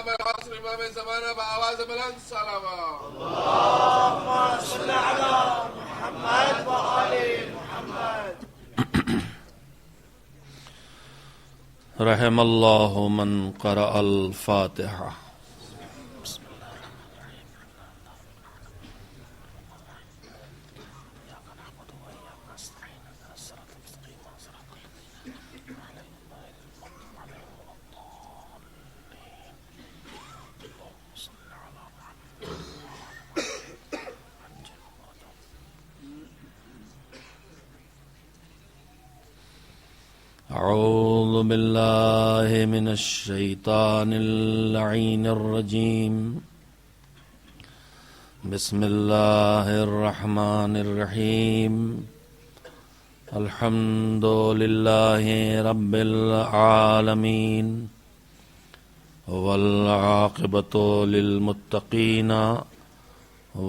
امام العصر امام زمانہ بآواز بلند صلوات. اللهم صل على محمد وآل محمد. رحم اللہ من قرأ الفاتحہ. اعوذ باللہ من الشیطان اللعین الرجیم. بسم اللہ الرحمن الرحیم. الحمد للہ رب العالمین والعاقبۃ للمتقین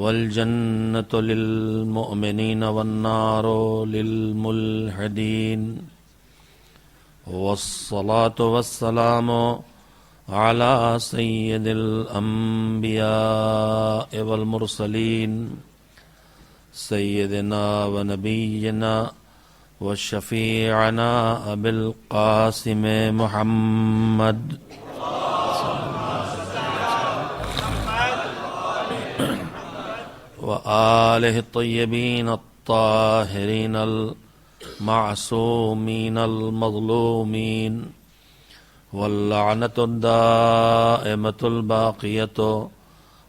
والجنۃ للمؤمنین والنار للملحدین. والصلاة والسلام على سيد الأنبياء والمرسلين سيدنا ونبينا وشفيعنا أبي القاسم محمد وآله الطيبين الطاهرين معصومین المظلومین واللعنة الدائمة الباقية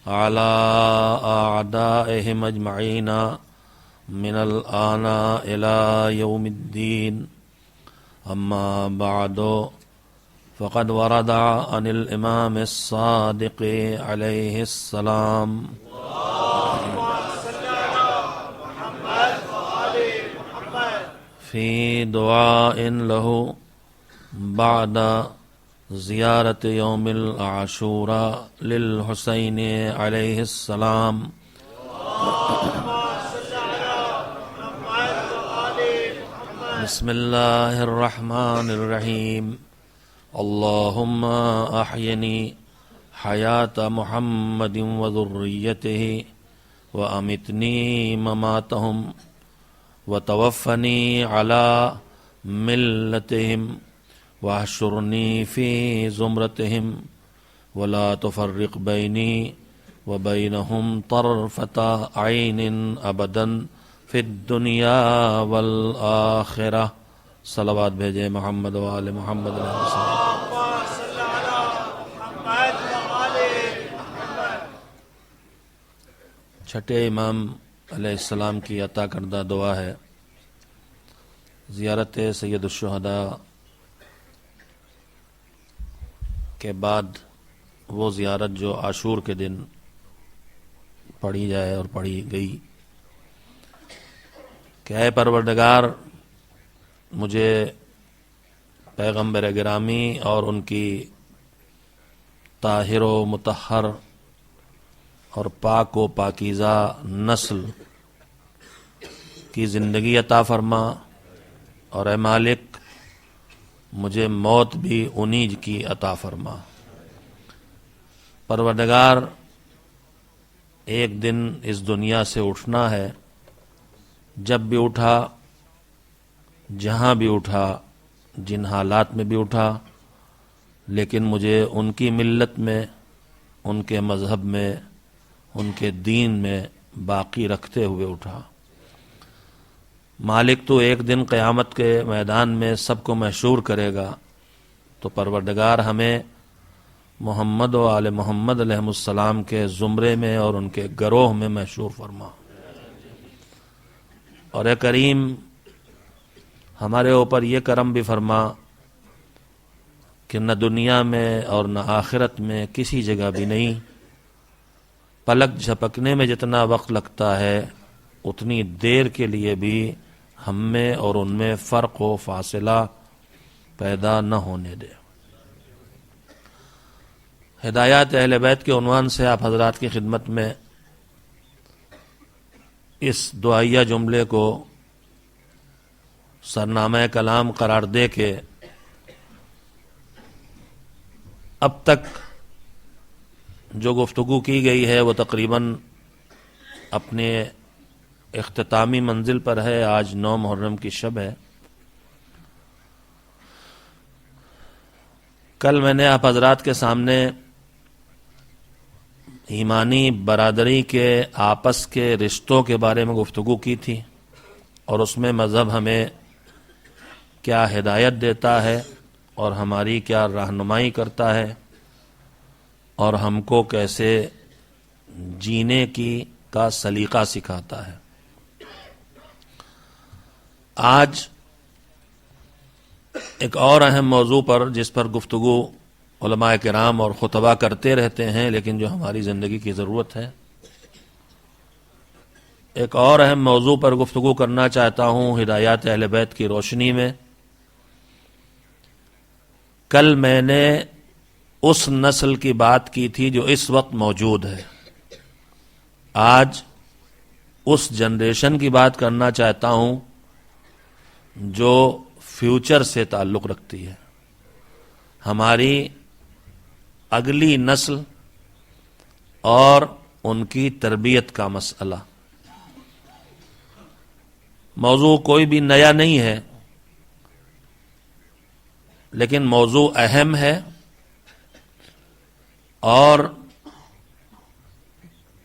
على أعدائهم أجمعين من الآن إلى يوم الدين. أما بعد فقد ورد عن الإمام الصادق عليه السلام في دعاء له بعد زيارة يوم العاشوراء للحسين عليه السلام. بسم الله الرحمن الرحيم. اللهم أحيني حياة محمد وذريته وأمتني مماتهم وتوفني على ملتهم واحشرني في زمرتهم ولا تفرق بيني وبينهم طرفة عين أبدا في الدنيا والآخرة. صلوات بھیجے محمد وآل محمد علیہ السلام. چھٹے امام علیہ السلام کی عطا کردہ دعا ہے. زیارت سید الشہداء کے بعد وہ زیارت جو عاشور کے دن پڑھی جائے اور پڑھی گئی کہ اے پروردگار مجھے پیغمبر گرامی اور ان کی طاہر و مطہر اور پاک و پاکیزہ نسل کی زندگی عطا فرما اور اے مالک مجھے موت بھی انہی کی عطا فرما. پروردگار ایک دن اس دنیا سے اٹھنا ہے. جب بھی اٹھا جہاں بھی اٹھا جن حالات میں بھی اٹھا لیکن مجھے ان کی ملت میں ان کے مذہب میں ان کے دین میں باقی رکھتے ہوئے اٹھا. مالک تو ایک دن قیامت کے میدان میں سب کو محشور کرے گا تو پروردگار ہمیں محمد و آل محمد علیہ السلام کے زمرے میں اور ان کے گروہ میں محشور فرما. اور اے کریم ہمارے اوپر یہ کرم بھی فرما کہ نہ دنیا میں اور نہ آخرت میں کسی جگہ بھی نہیں پلک جھپکنے میں جتنا وقت لگتا ہے اتنی دیر کے لیے بھی ہم میں اور ان میں فرق و فاصلہ پیدا نہ ہونے دے. ہدایات اہل بیت کے عنوان سے آپ حضرات کی خدمت میں اس دعائیہ جملے کو سرنامہ کلام قرار دے کے اب تک جو گفتگو کی گئی ہے وہ تقریباً اپنے اختتامی منزل پر ہے. آج 9 محرم کی شب ہے. کل میں نے آپ حضرات کے سامنے ایمانی برادری کے آپس کے رشتوں کے بارے میں گفتگو کی تھی اور اس میں مذہب ہمیں کیا ہدایت دیتا ہے اور ہماری کیا رہنمائی کرتا ہے اور ہم کو کیسے جینے کا سلیقہ سکھاتا ہے. آج ایک اور اہم موضوع پر جس پر گفتگو علماء کرام اور خطبہ کرتے رہتے ہیں لیکن جو ہماری زندگی کی ضرورت ہے، ایک اور اہم موضوع پر گفتگو کرنا چاہتا ہوں ہدایات اہل بیت کی روشنی میں. کل میں نے اس نسل کی بات کی تھی جو اس وقت موجود ہے. آج اس جنریشن کی بات کرنا چاہتا ہوں جو فیوچر سے تعلق رکھتی ہے. ہماری اگلی نسل اور ان کی تربیت کا مسئلہ. موضوع کوئی بھی نیا نہیں ہے لیکن موضوع اہم ہے اور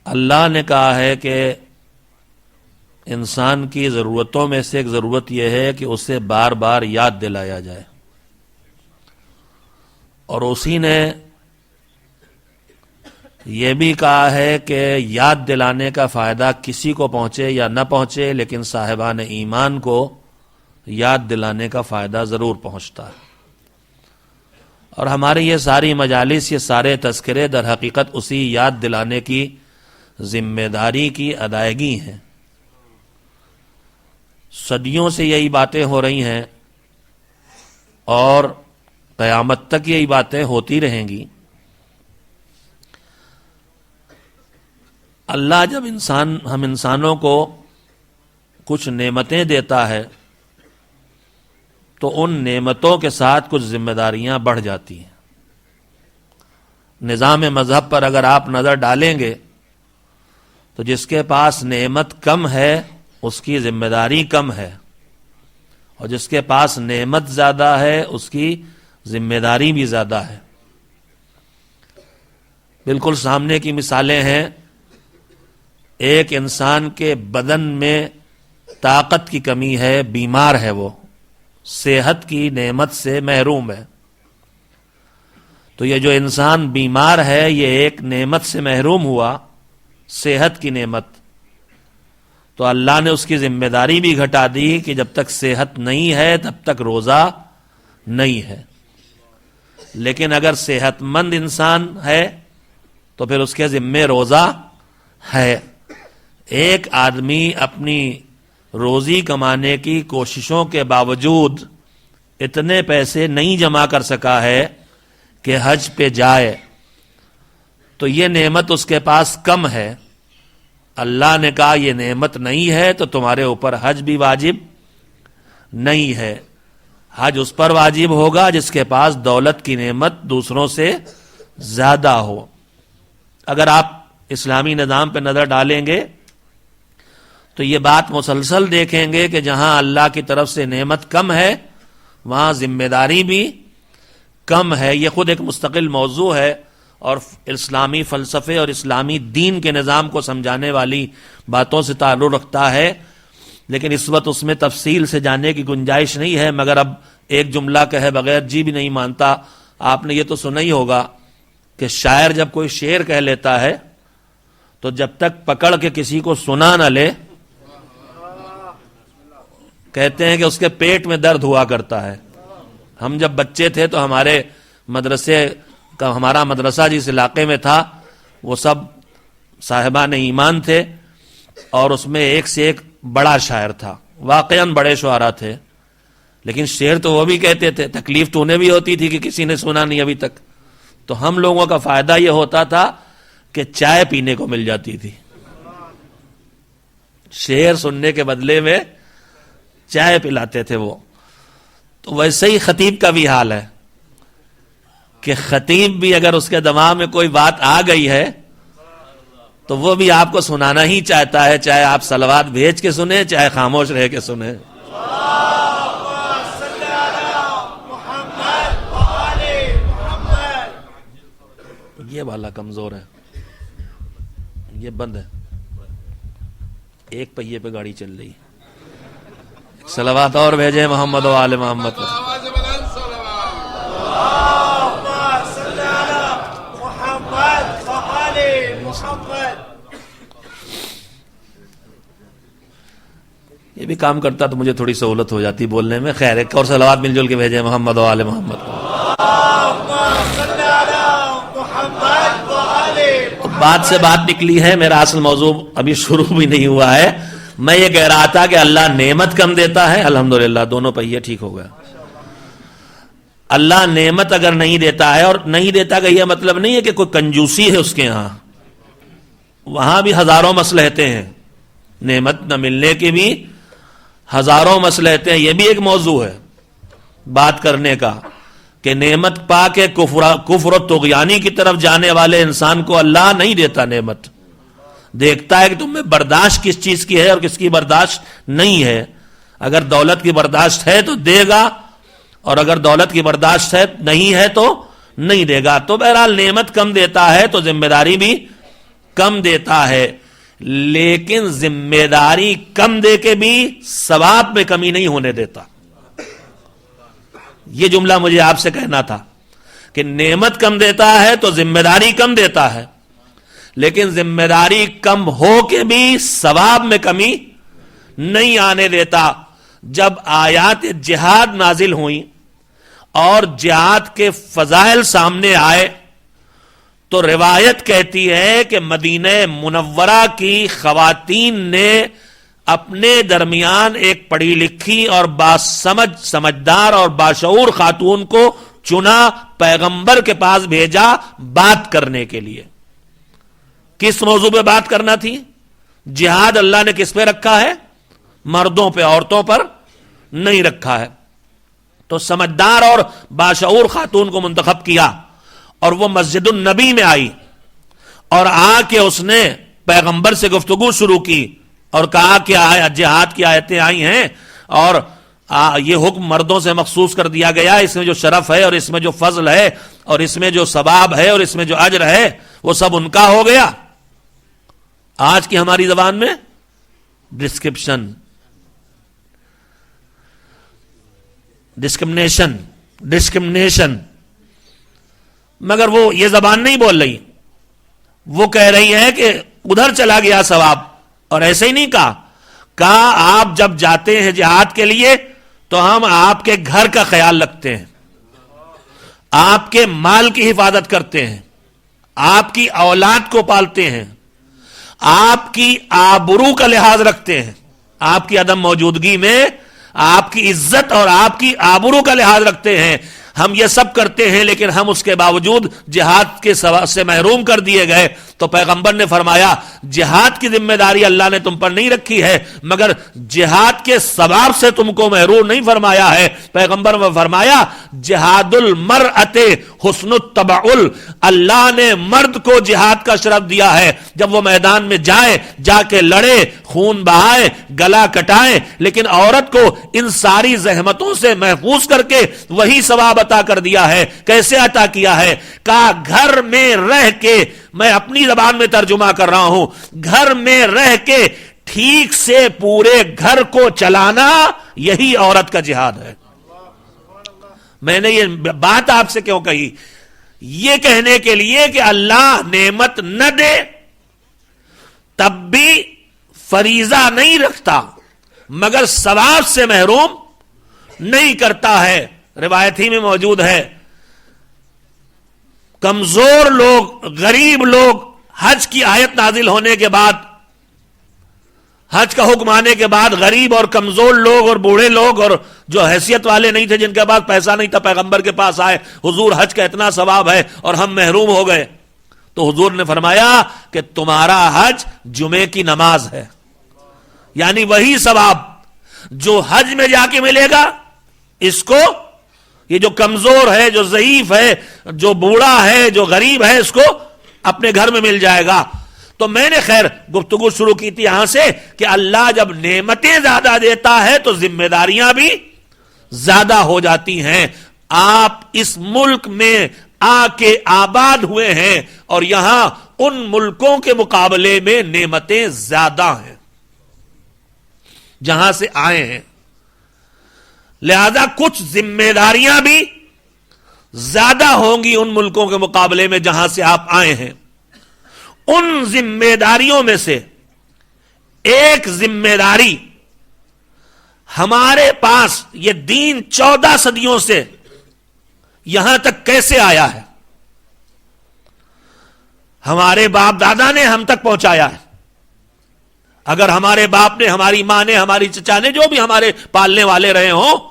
اللہ نے کہا ہے کہ انسان کی ضرورتوں میں سے ایک ضرورت یہ ہے کہ اسے بار بار یاد دلایا جائے، اور اسی نے یہ بھی کہا ہے کہ یاد دلانے کا فائدہ کسی کو پہنچے یا نہ پہنچے لیکن صاحبان ایمان کو یاد دلانے کا فائدہ ضرور پہنچتا ہے. اور ہماری یہ ساری مجالس، یہ سارے تذکرے در حقیقت اسی یاد دلانے کی ذمہ داری کی ادائیگی ہیں. صدیوں سے یہی باتیں ہو رہی ہیں اور قیامت تک یہی باتیں ہوتی رہیں گی. اللہ جب ہم انسانوں کو کچھ نعمتیں دیتا ہے تو ان نعمتوں کے ساتھ کچھ ذمہ داریاں بڑھ جاتی ہیں. نظام مذہب پر اگر آپ نظر ڈالیں گے تو جس کے پاس نعمت کم ہے اس کی ذمہ داری کم ہے، اور جس کے پاس نعمت زیادہ ہے اس کی ذمہ داری بھی زیادہ ہے. بالکل سامنے کی مثالیں ہیں. ایک انسان کے بدن میں طاقت کی کمی ہے، بیمار ہے، وہ صحت کی نعمت سے محروم ہے. تو یہ جو انسان بیمار ہے یہ ایک نعمت سے محروم ہوا، صحت کی نعمت. تو اللہ نے اس کی ذمہ داری بھی گھٹا دی کہ جب تک صحت نہیں ہے تب تک روزہ نہیں ہے. لیکن اگر صحت مند انسان ہے تو پھر اس کے ذمے روزہ ہے. ایک آدمی اپنی روزی کمانے کی کوششوں کے باوجود اتنے پیسے نہیں جمع کر سکا ہے کہ حج پہ جائے تو یہ نعمت اس کے پاس کم ہے. اللہ نے کہا یہ نعمت نہیں ہے تو تمہارے اوپر حج بھی واجب نہیں ہے. حج اس پر واجب ہوگا جس کے پاس دولت کی نعمت دوسروں سے زیادہ ہو. اگر آپ اسلامی نظام پہ نظر ڈالیں گے تو یہ بات مسلسل دیکھیں گے کہ جہاں اللہ کی طرف سے نعمت کم ہے وہاں ذمہ داری بھی کم ہے. یہ خود ایک مستقل موضوع ہے اور اسلامی فلسفے اور اسلامی دین کے نظام کو سمجھانے والی باتوں سے تعلق رکھتا ہے، لیکن اس وقت اس میں تفصیل سے جانے کی گنجائش نہیں ہے. مگر اب ایک جملہ کہے بغیر جی بھی نہیں مانتا. آپ نے یہ تو سنا ہی ہوگا کہ شاعر جب کوئی شعر کہہ لیتا ہے تو جب تک پکڑ کے کسی کو سنا نہ لے کہتے ہیں کہ اس کے پیٹ میں درد ہوا کرتا ہے. ہم جب بچے تھے تو ہمارا مدرسہ جس علاقے میں تھا وہ سب صاحبان ایمان تھے اور اس میں ایک سے ایک بڑا شاعر تھا. واقعاً بڑے شعراء تھے لیکن شعر تو وہ بھی کہتے تھے. تکلیف تو انہیں بھی ہوتی تھی کہ کسی نے سنا نہیں ابھی تک. تو ہم لوگوں کا فائدہ یہ ہوتا تھا کہ چائے پینے کو مل جاتی تھی. شعر سننے کے بدلے میں چائے پلاتے تھے وہ. تو ویسے ہی خطیب کا بھی حال ہے. کہ خطیب بھی اگر اس کے دماغ میں کوئی بات آ گئی ہے تو وہ بھی آپ کو سنانا ہی چاہتا ہے، چاہے آپ صلوات بھیج کے سنیں چاہے خاموش رہ کے سنیں. یہ والا کمزور ہے، یہ بند ہے، ایک پہیے پہ گاڑی چل رہی. صلوات اور بھیجیں محمد و آل محمد. آواز بلند صلوات. صلی علی محمد و آل محمد. یہ بھی کام کرتا تو مجھے تھوڑی سہولت ہو جاتی بولنے میں. خیر، ایک اور صلوات مل جل کے بھیجیں محمد و آل محمد. تو بات سے بات نکلی ہے، میرا اصل موضوع ابھی شروع بھی نہیں ہوا ہے. میں یہ کہہ رہا تھا کہ اللہ نعمت کم دیتا ہے. الحمدللہ دونوں پہیے ٹھیک ہو گیا. اللہ نعمت اگر نہیں دیتا ہے، اور نہیں دیتا کا یہ مطلب نہیں ہے کہ کوئی کنجوسی ہے اس کے ہاں، وہاں بھی ہزاروں مصلحتیں ہیں. نعمت نہ ملنے کی بھی ہزاروں مصلحتیں ہیں. یہ بھی ایک موضوع ہے بات کرنے کا کہ نعمت پا کے کفر و طغیانی کی طرف جانے والے انسان کو اللہ نہیں دیتا نعمت. دیکھتا ہے کہ تم میں برداشت کس چیز کی ہے اور کس کی برداشت نہیں ہے. اگر دولت کی برداشت ہے تو دے گا، اور اگر دولت کی برداشت ہے نہیں ہے تو نہیں دے گا. تو بہرحال نعمت کم دیتا ہے تو ذمہ داری بھی کم دیتا ہے، لیکن ذمہ داری کم دے کے بھی ثواب میں کمی نہیں ہونے دیتا. یہ جملہ مجھے آپ سے کہنا تھا کہ نعمت کم دیتا ہے تو ذمہ داری کم دیتا ہے، لیکن ذمہ داری کم ہو کے بھی ثواب میں کمی نہیں آنے دیتا. جب آیات جہاد نازل ہوئیں اور جہاد کے فضائل سامنے آئے تو روایت کہتی ہے کہ مدینہ منورہ کی خواتین نے اپنے درمیان ایک پڑھی لکھی اور سمجھدار اور باشعور خاتون کو چنا، پیغمبر کے پاس بھیجا بات کرنے کے لیے. کس موضوع پہ بات کرنا تھی؟ جہاد اللہ نے کس پہ رکھا ہے؟ مردوں پہ، عورتوں پر نہیں رکھا ہے. تو سمجھدار اور باشعور خاتون کو منتخب کیا اور وہ مسجد النبی میں آئی اور آ کے اس نے پیغمبر سے گفتگو شروع کی اور کہا کہ جہاد کی آیتیں آئی ہیں اور یہ حکم مردوں سے مخصوص کر دیا گیا. اس میں جو شرف ہے اور اس میں جو فضل ہے اور اس میں جو ثواب ہے اور اس میں جو اجر ہے وہ سب ان کا ہو گیا. آج کی ہماری زبان میں ڈسکرمنیشن، مگر وہ یہ زبان نہیں بول رہی. وہ کہہ رہی ہے کہ ادھر چلا گیا ثواب. اور ایسے ہی نہیں کہا آپ جب جاتے ہیں جہاد کے لیے تو ہم آپ کے گھر کا خیال رکھتے ہیں، آپ کے مال کی حفاظت کرتے ہیں، آپ کی اولاد کو پالتے ہیں، آپ کی آبرو کا لحاظ رکھتے ہیں، آپ کی عدم موجودگی میں آپ کی عزت اور آپ کی آبرو کا لحاظ رکھتے ہیں. ہم یہ سب کرتے ہیں لیکن ہم اس کے باوجود جہاد کے سے محروم کر دیے گئے. تو پیغمبر نے فرمایا جہاد کی ذمہ داری اللہ نے تم پر نہیں رکھی ہے، مگر جہاد کے ثواب سے تم کو محروم نہیں فرمایا ہے. پیغمبر نے فرمایا جہاد المرأۃ حسن التبعل، اللہ نے مرد کو جہاد کا شرف دیا ہے. جب وہ میدان میں جائے، جا کے لڑے، خون بہائے، گلا کٹائے، لیکن عورت کو ان ساری زحمتوں سے محفوظ کر کے وہی ثواب عطا کر دیا ہے. کیسے عطا کیا ہے؟ کہا گھر میں رہ کے، میں اپنی زبان میں ترجمہ کر رہا ہوں، گھر میں رہ کے ٹھیک سے پورے گھر کو چلانا یہی عورت کا جہاد ہے. میں نے یہ بات آپ سے کیوں کہی؟ یہ کہنے کے لیے کہ اللہ نعمت نہ دے تب بھی فریضہ نہیں رکھتا مگر ثواب سے محروم نہیں کرتا ہے. روایت ہی میں موجود ہے کمزور لوگ، غریب لوگ حج کی آیت نازل ہونے کے بعد، حج کا حکم آنے کے بعد غریب اور کمزور لوگ اور بوڑھے لوگ اور جو حیثیت والے نہیں تھے، جن کے پاس پیسہ نہیں تھا، پیغمبر کے پاس آئے، حضور حج کا اتنا ثواب ہے اور ہم محروم ہو گئے. تو حضور نے فرمایا کہ تمہارا حج جمعے کی نماز ہے، یعنی وہی ثواب جو حج میں جا کے ملے گا اس کو یہ جو کمزور ہے، جو ضعیف ہے، جو بوڑھا ہے، جو غریب ہے، اس کو اپنے گھر میں مل جائے گا۔ تو میں نے خیر گفتگو شروع کی تھی یہاں سے کہ اللہ جب نعمتیں زیادہ دیتا ہے تو ذمہ داریاں بھی زیادہ ہو جاتی ہیں۔ آپ اس ملک میں آ کے آباد ہوئے ہیں اور یہاں ان ملکوں کے مقابلے میں نعمتیں زیادہ ہیں جہاں سے آئے ہیں، لہذا کچھ ذمہ داریاں بھی زیادہ ہوں گی ان ملکوں کے مقابلے میں جہاں سے آپ آئے ہیں۔ ان ذمہ داریوں میں سے ایک ذمہ داری، ہمارے پاس یہ دین 14 صدیوں سے یہاں تک کیسے آیا ہے؟ ہمارے باپ دادا نے ہم تک پہنچایا ہے۔ اگر ہمارے باپ نے، ہماری ماں نے، ہماری چچا نے، جو بھی ہمارے پالنے والے رہے ہوں،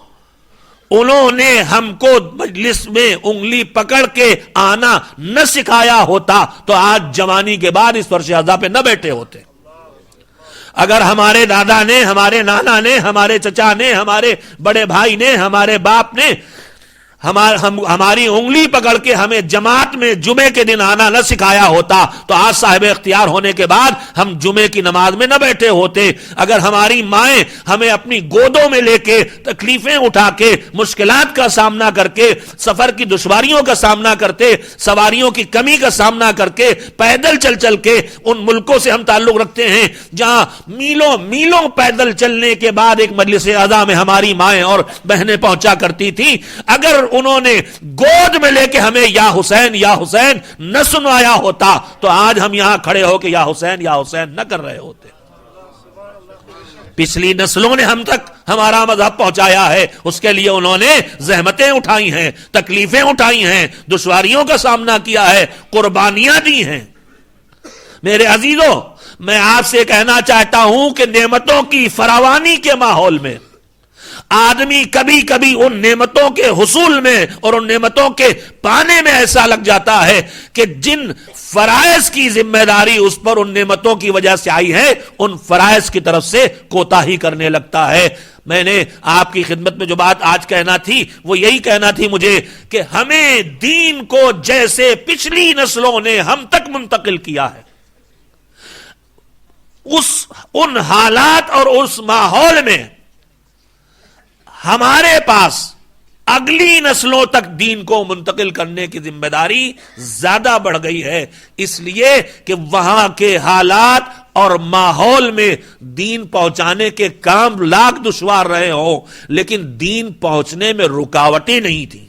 انہوں نے ہم کو مجلس میں انگلی پکڑ کے آنا نہ سکھایا ہوتا تو آج جوانی کے بعد اس فرش عزا پہ نہ بیٹھے ہوتے۔ اگر ہمارے دادا نے، ہمارے نانا نے، ہمارے چچا نے، ہمارے بڑے بھائی نے، ہمارے باپ نے ہماری انگلی پکڑ کے ہمیں جماعت میں جمعے کے دن آنا نہ سکھایا ہوتا تو آج صاحب اختیار ہونے کے بعد ہم جمعے کی نماز میں نہ بیٹھے ہوتے۔ اگر ہماری مائیں ہمیں اپنی گودوں میں لے کے تکلیفیں اٹھا کے، مشکلات کا سامنا کر کے، سفر کی دشواریوں کا سامنا کرتے، سواریوں کی کمی کا سامنا کر کے، پیدل چل چل کے ان ملکوں سے ہم تعلق رکھتے ہیں جہاں میلوں میلوں پیدل چلنے کے بعد ایک مجلس عزا میں ہماری مائیں اور بہنیں پہنچا کرتی تھی، اگر انہوں نے گود میں لے کے ہمیں یا حسین یا حسین نہ سنوایا ہوتا تو آج ہم یہاں کھڑے ہو کے یا حسین نہ کر رہے ہوتے۔ پچھلی نسلوں نے ہم تک ہمارا مذہب پہنچایا ہے، اس کے لیے انہوں نے زحمتیں اٹھائی ہیں، تکلیفیں اٹھائی ہیں، دشواریوں کا سامنا کیا ہے، قربانیاں دی ہیں۔ میرے عزیزوں، میں آپ سے کہنا چاہتا ہوں کہ نعمتوں کی فراوانی کے ماحول میں آدمی کبھی کبھی ان نعمتوں کے حصول میں اور ان نعمتوں کے پانے میں ایسا لگ جاتا ہے کہ جن فرائض کی ذمہ داری اس پر ان نعمتوں کی وجہ سے آئی ہے، ان فرائض کی طرف سے کوتاہی کرنے لگتا ہے۔ میں نے آپ کی خدمت میں جو بات آج کہنا تھی وہ یہی کہنا تھی مجھے کہ ہمیں دین کو جیسے پچھلی نسلوں نے ہم تک منتقل کیا ہے، ان حالات اور اس ماحول میں ہمارے پاس اگلی نسلوں تک دین کو منتقل کرنے کی ذمہ داری زیادہ بڑھ گئی ہے، اس لیے کہ وہاں کے حالات اور ماحول میں دین پہنچانے کے کام لاکھ دشوار رہے ہوں لیکن دین پہنچنے میں رکاوٹیں نہیں تھی۔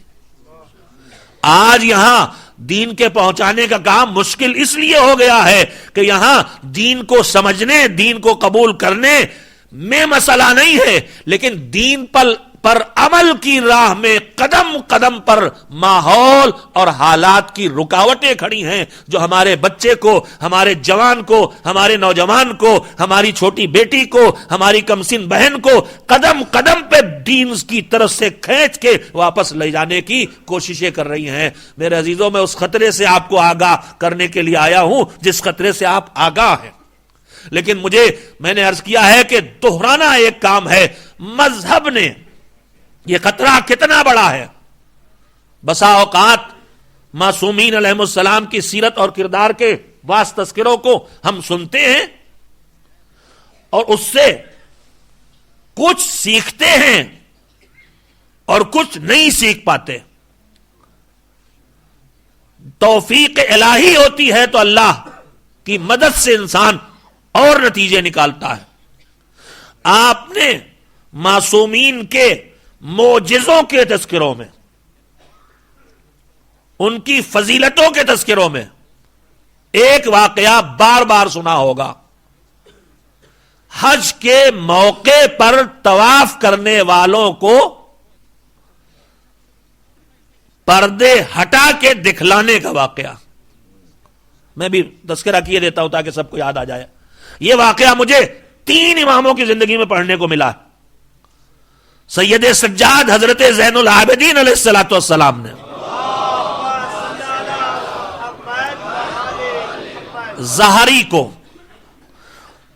آج یہاں دین کے پہنچانے کا کام مشکل اس لیے ہو گیا ہے کہ یہاں دین کو سمجھنے، دین کو قبول کرنے میں مسئلہ نہیں ہے، لیکن دین پر عمل کی راہ میں قدم قدم پر ماحول اور حالات کی رکاوٹیں کھڑی ہیں جو ہمارے بچے کو، ہمارے جوان کو، ہمارے نوجوان کو، ہماری چھوٹی بیٹی کو، ہماری کمسن بہن کو قدم قدم پہ دین کی طرف سے کھینچ کے واپس لے جانے کی کوششیں کر رہی ہیں۔ میرے عزیزوں، میں اس خطرے سے آپ کو آگاہ کرنے کے لیے آیا ہوں جس خطرے سے آپ آگاہ ہیں، لیکن میں نے عرض کیا ہے کہ دہرانا ایک کام ہے۔ مذہب نے یہ خطرہ کتنا بڑا ہے، بسا اوقات معصومین علیہ السلام کی سیرت اور کردار کے بعض تذکروں کو ہم سنتے ہیں اور اس سے کچھ سیکھتے ہیں اور کچھ نہیں سیکھ پاتے۔ توفیق الہی ہوتی ہے تو اللہ کی مدد سے انسان اور نتیجے نکالتا ہے۔ آپ نے معصومین کے معجزوں کے تذکروں میں، ان کی فضیلتوں کے تذکروں میں ایک واقعہ بار بار سنا ہوگا۔ حج کے موقع پر طواف کرنے والوں کو پردے ہٹا کے دکھلانے کا واقعہ، میں بھی تذکرہ کیے دیتا ہوں تاکہ سب کو یاد آ جائے۔ یہ واقعہ مجھے 3 اماموں کی زندگی میں پڑھنے کو ملا۔ سید سجاد حضرت زین العابدین علیہ الصلوۃ والسلام نے ظہری کو،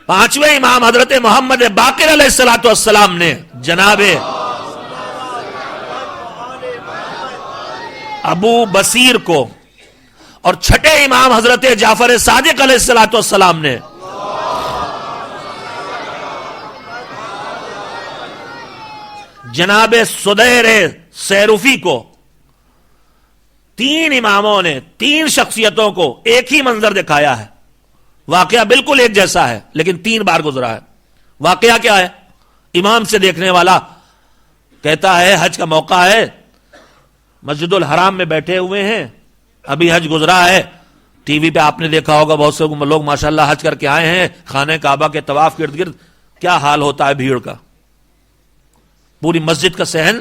5ویں امام حضرت محمد باقر علیہ الصلوۃ والسلام نے جناب ابو بصیر کو اور چھٹے امام حضرت جعفر صادق علیہ الصلوۃ والسلام نے جناب سدیر سیروفی کو، تین اماموں نے تین شخصیتوں کو ایک ہی منظر دکھایا ہے. واقعہ بالکل ایک جیسا ہے لیکن 3 بار گزرا ہے. واقعہ کیا ہے؟ امام سے دیکھنے والا کہتا ہے حج کا موقع ہے، مسجد الحرام میں بیٹھے ہوئے ہیں، ابھی حج گزرا ہے. ٹی وی پہ آپ نے دیکھا ہوگا بہت سے لوگ ماشاءاللہ حج کر کے آئے ہیں، خانہ کعبہ کے طواف کے ارد گرد کیا حال ہوتا ہے بھیڑ کا. پوری مسجد کا صحن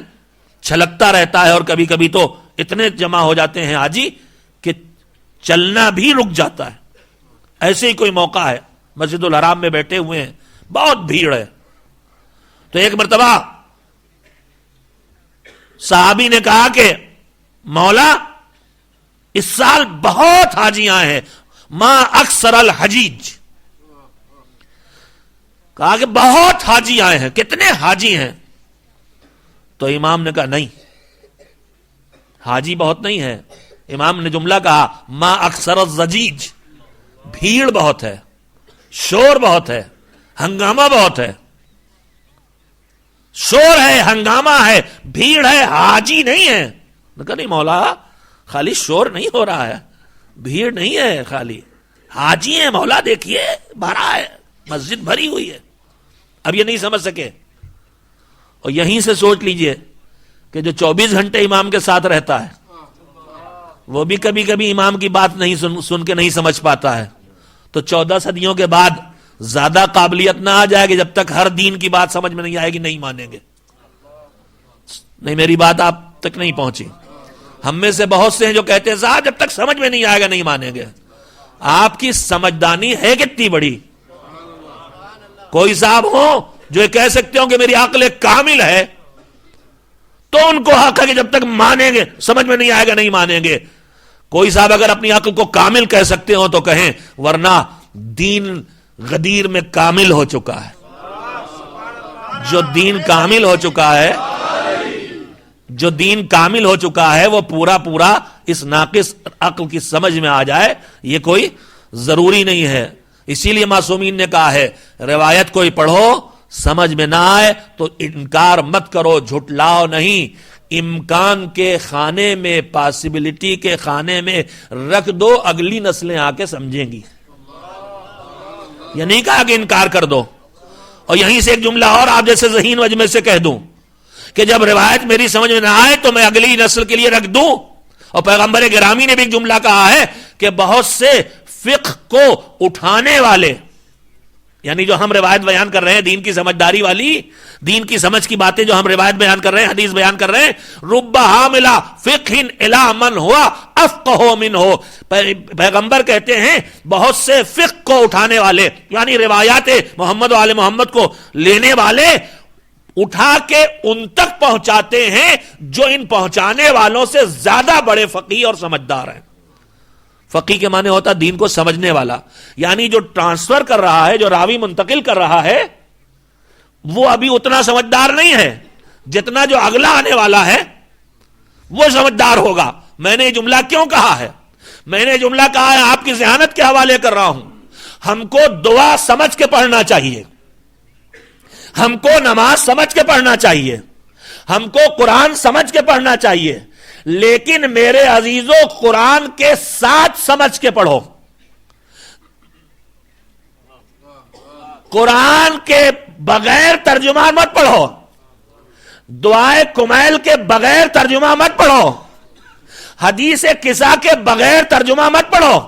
چھلکتا رہتا ہے اور کبھی کبھی تو اتنے جمع ہو جاتے ہیں حاجی کہ چلنا بھی رک جاتا ہے. ایسے ہی کوئی موقع ہے، مسجد الحرام میں بیٹھے ہوئے ہیں، بہت بھیڑ ہے. تو ایک مرتبہ صحابی نے کہا کہ مولا اس سال بہت حاجی آئے ہیں، ما اکثر الحجیج. کہا کہ بہت حاجی آئے ہیں، کتنے حاجی ہیں؟ تو امام نے کہا نہیں، حاجی بہت نہیں ہے. امام نے جملہ کہا ما اکثر الزجیج، بھیڑ بہت ہے، شور بہت ہے، ہنگامہ بہت ہے. شور ہے، ہنگامہ ہے، بھیڑ ہے، حاجی نہیں ہے. کہا نہیں مولا، خالی شور نہیں ہو رہا ہے، بھیڑ نہیں ہے، خالی حاجی ہیں مولا، دیکھیے بھرا ہے، مسجد بھری ہوئی ہے. اب یہ نہیں سمجھ سکے. اور یہیں سے سوچ لیجئے کہ جو 24 گھنٹے امام کے ساتھ رہتا ہے وہ بھی کبھی کبھی امام کی بات نہیں سن کے نہیں سمجھ پاتا ہے. تو 14 صدیوں کے بعد زیادہ قابلیت نہ آ جائے گی، جب تک ہر دین کی بات سمجھ میں نہیں آئے گی نہیں مانیں گے. نہیں، میری بات آپ تک نہیں پہنچی. ہم میں سے بہت سے ہیں جو کہتے ہیں صاحب جب تک سمجھ میں نہیں آئے گا نہیں مانیں گے. آپ کی سمجھدانی ہے کتنی بڑی. کوئی صاحب ہو جو یہ کہہ سکتے ہو کہ میری عقل کامل ہے، تو ان کو حق ہے کہ جب تک مانیں گے، سمجھ میں نہیں آئے گا نہیں مانیں گے. کوئی صاحب اگر اپنی عقل کو کامل کہہ سکتے ہو تو کہیں، ورنہ دین غدیر میں کامل ہو چکا ہے. جو دین کامل ہو چکا ہے، جو دین کامل ہو چکا ہے وہ پورا پورا اس ناقص عقل کی سمجھ میں آ جائے یہ کوئی ضروری نہیں ہے. اسی لیے معصومین نے کہا ہے روایت کوئی پڑھو سمجھ میں نہ آئے تو انکار مت کرو، جھٹلاؤ نہیں، امکان کے خانے میں، پاسبلٹی کے خانے میں رکھ دو، اگلی نسلیں آ کے سمجھیں گی. یہ نہیں کہا کہ انکار کر دو. اور یہیں سے ایک جملہ اور آپ جیسے ذہین وجمے سے کہہ دوں کہ جب روایت میری سمجھ میں نہ آئے تو میں اگلی نسل کے لیے رکھ دوں. اور پیغمبر گرامی نے بھی ایک جملہ کہا ہے کہ بہت سے فقہ کو اٹھانے والے، یعنی جو ہم روایت بیان کر رہے ہیں دین کی سمجھداری والی، دین کی سمجھ کی باتیں جو ہم روایت بیان کر رہے ہیں، حدیث بیان کر رہے ہیں، رب حاملہ فقہ الی من ہوا افقہ منہ. پیغمبر کہتے ہیں بہت سے فقہ کو اٹھانے والے، یعنی روایات محمد و آل محمد کو لینے والے، اٹھا کے ان تک پہنچاتے ہیں جو ان پہنچانے والوں سے زیادہ بڑے فقیہ اور سمجھدار ہیں. فقیہ کے معنی ہوتا دین کو سمجھنے والا، یعنی جو ٹرانسفر کر رہا ہے، جو راوی منتقل کر رہا ہے وہ ابھی اتنا سمجھدار نہیں ہے جتنا جو اگلا آنے والا ہے وہ سمجھدار ہوگا. میں نے یہ جملہ کیوں کہا ہے؟ میں نے جملہ کہا ہے آپ کی ذہانت کے حوالے کر رہا ہوں. ہم کو دعا سمجھ کے پڑھنا چاہیے، ہم کو نماز سمجھ کے پڑھنا چاہیے، ہم کو قرآن سمجھ کے پڑھنا چاہیے، لیکن میرے عزیزوں قرآن کے ساتھ سمجھ کے پڑھو. قرآن کے بغیر ترجمہ مت پڑھو، دعائے کمیل کے بغیر ترجمہ مت پڑھو، حدیث قصہ کے بغیر ترجمہ مت پڑھو.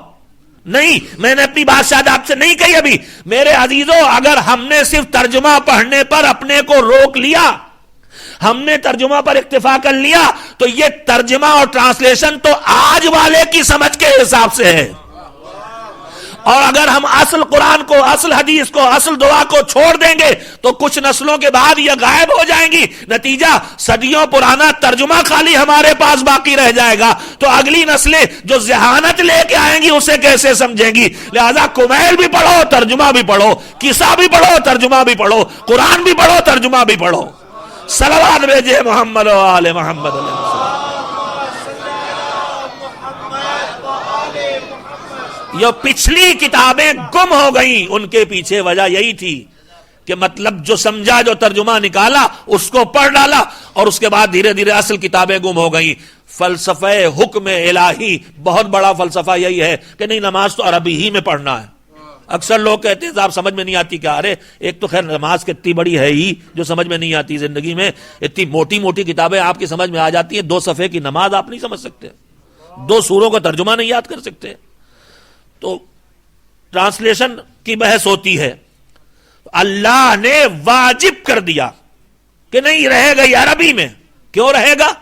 نہیں، میں نے اپنی بات شاید آپ سے نہیں کہی ابھی. میرے عزیزوں اگر ہم نے صرف ترجمہ پڑھنے پر اپنے کو روک لیا، ہم نے ترجمہ پر اکتفا کر لیا، تو یہ ترجمہ اور ٹرانسلیشن تو آج والے کی سمجھ کے حساب سے ہے. اور اگر ہم اصل قرآن کو، اصل حدیث کو، اصل دعا کو چھوڑ دیں گے تو کچھ نسلوں کے بعد یہ غائب ہو جائیں گی. نتیجہ صدیوں پرانا ترجمہ خالی ہمارے پاس باقی رہ جائے گا، تو اگلی نسلیں جو ذہانت لے کے آئیں گی اسے کیسے سمجھیں گی؟ لہذا کمیل بھی پڑھو، ترجمہ بھی پڑھو، قصہ بھی پڑھو، ترجمہ بھی پڑھو، قرآن بھی پڑھو، ترجمہ بھی پڑھو. صلوات بھیجے محمد و آل محمد. یہ پچھلی کتابیں گم ہو گئیں، ان کے پیچھے وجہ یہی تھی کہ مطلب جو سمجھا، جو ترجمہ نکالا، اس کو پڑھ ڈالا، اور اس کے بعد دھیرے دھیرے اصل کتابیں گم ہو گئیں. فلسفہ حکم الہی بہت بڑا فلسفہ یہی ہے کہ نہیں، نماز تو عربی ہی میں پڑھنا ہے. اکثر لوگ کہتے ہیں صاحب سمجھ میں نہیں آتی کیا؟ ارے ایک تو خیر نماز کتنی بڑی ہے ہی جو سمجھ میں نہیں آتی. زندگی میں اتنی موٹی موٹی کتابیں آپ کی سمجھ میں آ جاتی ہیں، 2 صفحے کی نماز آپ نہیں سمجھ سکتے، 2 سوروں کا ترجمہ نہیں یاد کر سکتے. تو ٹرانسلیشن کی بحث ہوتی ہے. اللہ نے واجب کر دیا کہ نہیں، رہے گا یہ عربی میں. کیوں رہے گا؟